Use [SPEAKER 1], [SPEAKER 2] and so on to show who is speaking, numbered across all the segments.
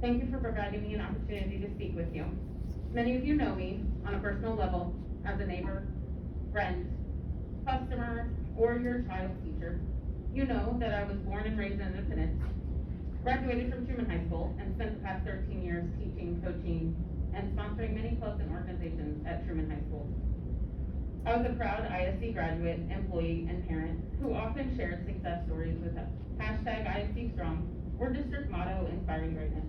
[SPEAKER 1] Thank you for providing me an opportunity to speak with you. Many of you know me on a personal level as a neighbor, friend, customer, or your child's teacher. You know that I was born and raised in Independence, graduated from Truman High School, and spent the past 13 years teaching, coaching, and sponsoring many clubs and organizations at Truman High School. I was a proud ISD graduate, employee, and parent who often shared success stories with hashtag ISD Strong or district motto Inspiring Greatness.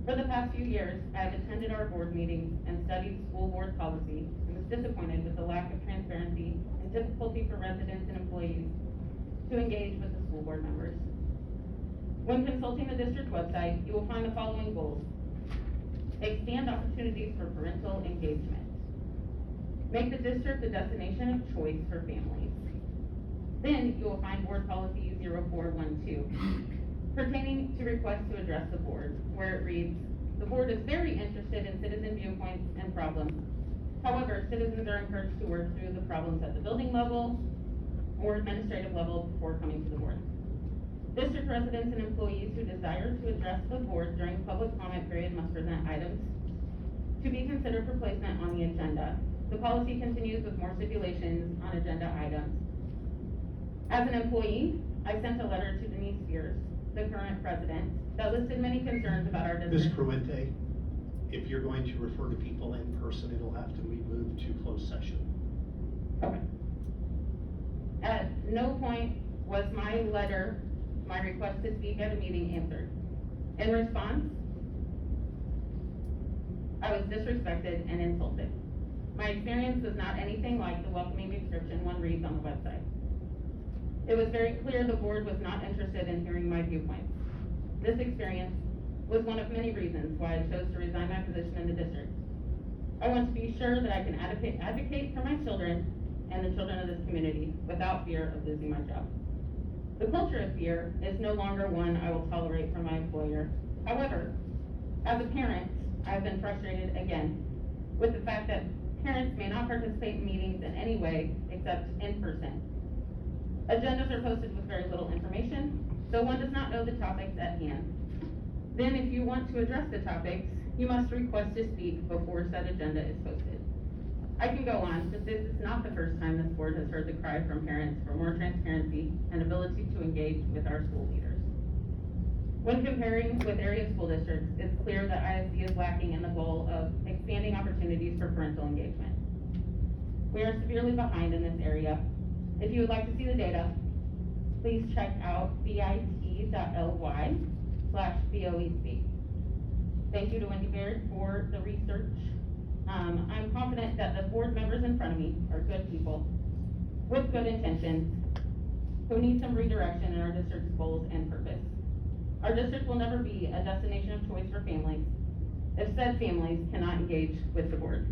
[SPEAKER 1] For the past few years, I have attended our board meetings and studied school board policy and was disappointed with the lack of transparency and difficulty for residents and employees to engage with the school board members. When consulting the district website, you will find the following goals. Expand opportunities for parental engagement. Make the district a destination of choice for families. Then you will find board policy 0412, pertaining to requests to address the board, where it reads, the board is very interested in citizen viewpoints and problems. However, citizens are encouraged to work through the problems at the building level or administrative level before coming to the board. District residents and employees who desire to address the board during public comment period must present items to be considered for placement on the agenda. The policy continues with more stipulations on agenda items. As an employee, I sent a letter to Denise Spears, the current president, that listed many concerns about our district.
[SPEAKER 2] Ms. Pruente, if you're going to refer to people in person, it'll have to be moved to closed session.
[SPEAKER 1] Okay. At no point was my letter, my request to speak at a meeting answered. In response, I was disrespected and insulted. My experience was not anything like the welcoming description one reads on the website. It was very clear the board was not interested in hearing my viewpoints. This experience was one of many reasons why I chose to resign my position in the district. I want to be sure that I can advocate for my children and the children of this community without fear of losing my job. The culture of fear is no longer one I will tolerate from my employer. However, as a parent, I have been frustrated again with the fact that parents may not participate in meetings in any way except in person. Agendas are posted with very little information, so one does not know the topics at hand. Then if you want to address the topics, you must request to speak before said agenda is posted. I can go on, but this is not the first time this board has heard the cry from parents for more transparency and ability to engage with our school leaders. When comparing with area school districts, it's clear that ISD is lacking in the goal of expanding opportunities for parental engagement. We are severely behind in this area. If you would like to see the data, please check out bit.ly/BOEC. Thank you to Wendy Baird for the research. I'm confident that the board members in front of me are good people with good intentions who need some redirection in our district's goals and purpose. Our district will never be a destination of choice for families if said families cannot engage with the board.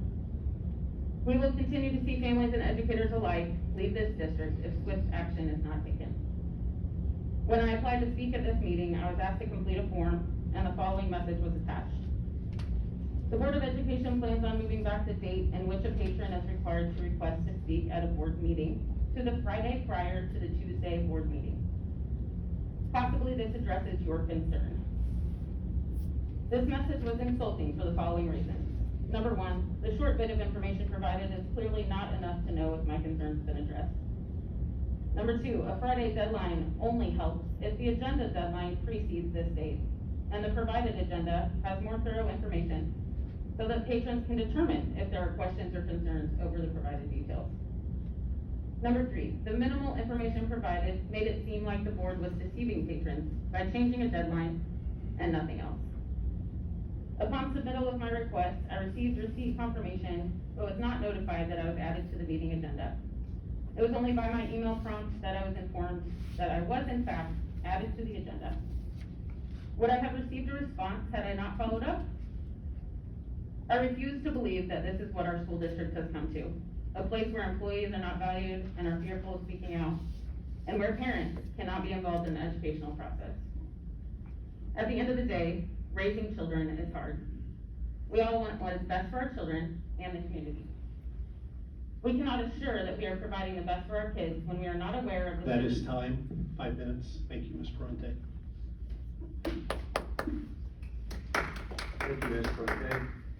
[SPEAKER 1] We will continue to see families and educators alike leave this district if swift action is not taken. When I applied to speak at this meeting, I was asked to complete a form, and the following message was attached. The Board of Education plans on moving back the date in which a patron is required to request to speak at a board meeting to the Friday prior to the Tuesday board meeting. Possibly this addresses your concern. This message was insulting for the following reasons. Number one, the short bit of information provided is clearly not enough to know if my concerns have been addressed. Number two, a Friday deadline only helps if the agenda deadline precedes this date, and the provided agenda has more thorough information so that patrons can determine if there are questions or concerns over the provided details. Number three, the minimal information provided made it seem like the board was deceiving patrons by changing a deadline and nothing else. Upon submittal of my request, I received receipt confirmation, but was not notified that I was added to the meeting agenda. It was only by my email prompt that I was informed that I was in fact added to the agenda. Would I have received a response had I not followed up? I refuse to believe that this is what our school district has come to, a place where employees are not valued and are fearful of speaking out, and where parents cannot be involved in the educational process. At the end of the day, raising children is hard. We all want what is best for our children and the community. We cannot assure that we are providing the best for our kids when we are not aware of the—
[SPEAKER 2] That is time, 5 minutes. Thank you, Ms. Pruente.
[SPEAKER 3] Thank you, Ms. Pruente.